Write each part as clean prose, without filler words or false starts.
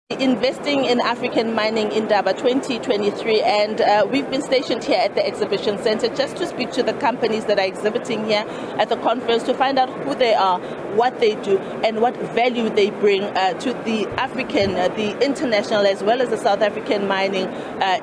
Investing in African Mining Indaba 2023, and we've been stationed here at the exhibition center just to speak to the companies that are exhibiting here at the conference to find out who they are, what they do, and what value they bring to the African, the international, as well as the South African mining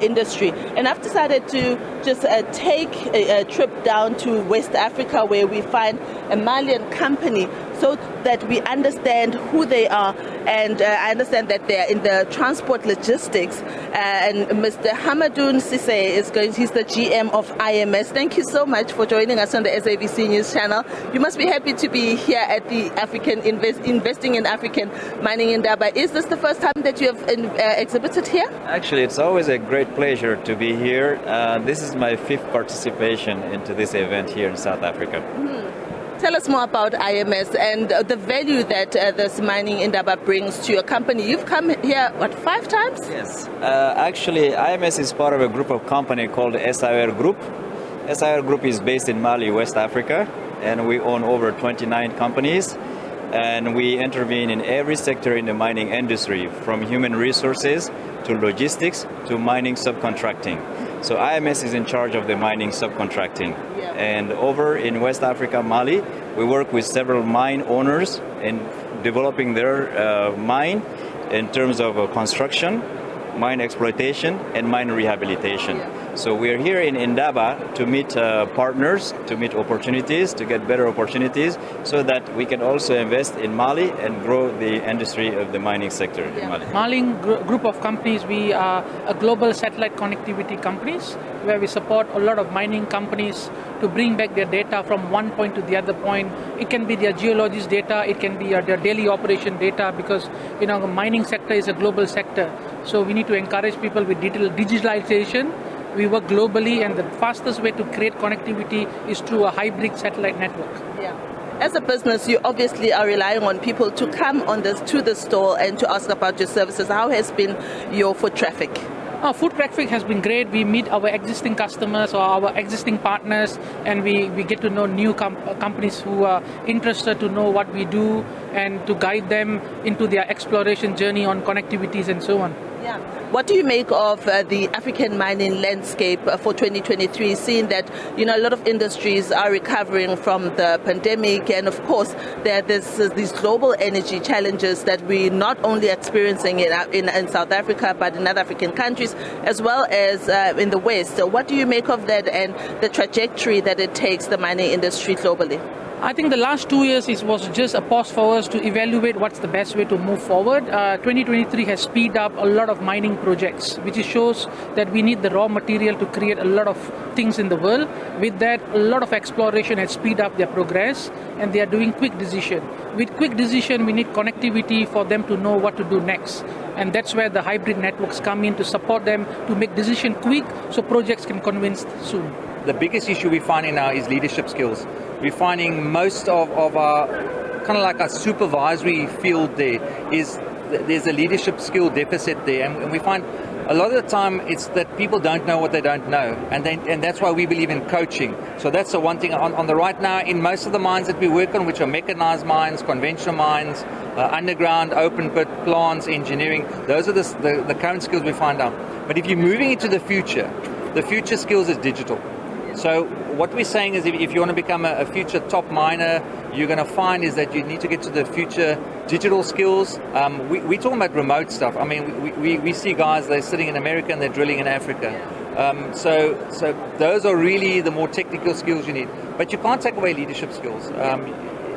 industry. And I've decided to just take a trip down to West Africa, where we find a Malian company, so that we understand who they are. And I understand that they are in the transport logistics. And Mr. Hamadoun Sisse he's the GM of IMS. Thank you so much for joining us on the SABC News channel. You must be happy to be here at the Investing in African Mining Indaba. Is this the first time that you have exhibited here? Actually, it's always a great pleasure to be here. This is my 5th participation into this event here in South Africa. Tell us more about IMS and the value that this Mining Indaba brings to your company. You've come here, 5 times? Yes. Actually, IMS is part of a group of company called SIR Group. SIR Group is based in Mali, West Africa, and we own over 29 companies. And we intervene in every sector in the mining industry, from human resources to logistics to mining subcontracting. So IMS is in charge of the mining subcontracting. Yeah. And over in West Africa, Mali, we work with several mine owners in developing their mine in terms of construction, mine exploitation, and mine rehabilitation. Yeah. So we're here in Indaba to meet partners, to meet opportunities, to get better opportunities, so that we can also invest in Mali and grow the industry of the mining sector in Mali. Mali group of companies, we are a global satellite connectivity companies, where we support a lot of mining companies to bring back their data from one point to the other point. It can be their geologist data, it can be their daily operation data, because the mining sector is a global sector. So we need to encourage people with digitalization. We work globally, and the fastest way to create connectivity is through a hybrid satellite network. Yeah. As a business, you obviously are relying on people to come to the store and to ask about your services. How has been your foot traffic? Foot traffic has been great. We meet our existing customers or our existing partners, and we get to know new companies who are interested to know what we do and to guide them into their exploration journey on connectivities and so on. Yeah. What do you make of the African mining landscape for 2023, seeing that a lot of industries are recovering from the pandemic, and of course there are these global energy challenges that we're not only experiencing in South Africa but in other African countries as well as in the West. So what do you make of that and the trajectory that it takes the mining industry globally? I think the last 2 years was just a pause for us to evaluate what's the best way to move forward. 2023 has speeded up a lot of mining projects, which shows that we need the raw material to create a lot of things in the world. With that, a lot of exploration has speeded up their progress, and they are doing quick decision. With quick decision, we need connectivity for them to know what to do next. And that's where the hybrid networks come in to support them to make decision quick, so projects can convince soon. The biggest issue we're finding now is leadership skills. We're finding most of our, kind of like our supervisory field there's a leadership skill deficit there. And we find a lot of the time it's that people don't know what they don't know. And that's why we believe in coaching. So that's the one thing on the right now in most of the mines that we work on, which are mechanized mines, conventional mines, underground, open pit, plants, engineering. Those are the current skills we find out. But if you're moving into the future skills is digital. So what we're saying is if you want to become a future top miner, you're going to find is that you need to get to the future digital skills. We're talking about remote stuff. I mean, we see guys, they're sitting in America and they're drilling in Africa. So those are really the more technical skills you need. But you can't take away leadership skills.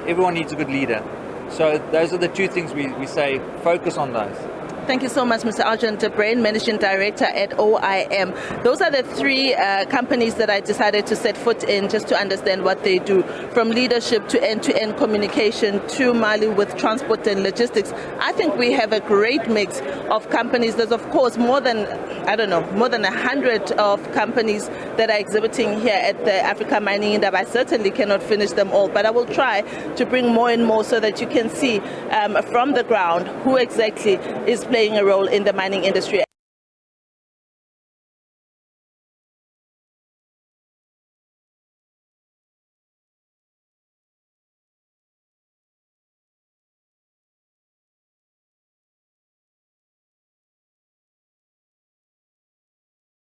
Everyone needs a good leader. So those are the 2 things we say, focus on those. Thank you so much, Mr. Argent Brain, Managing Director at OIM. Those are the 3 companies that I decided to set foot in just to understand what they do, from leadership to end-to-end communication to Mali with transport and logistics. I think we have a great mix of companies. There's, of course, more than 100 of companies that are exhibiting here at the African Mining Indaba. I certainly cannot finish them all, but I will try to bring more and more so that you can see from the ground who exactly is playing a role in the mining industry.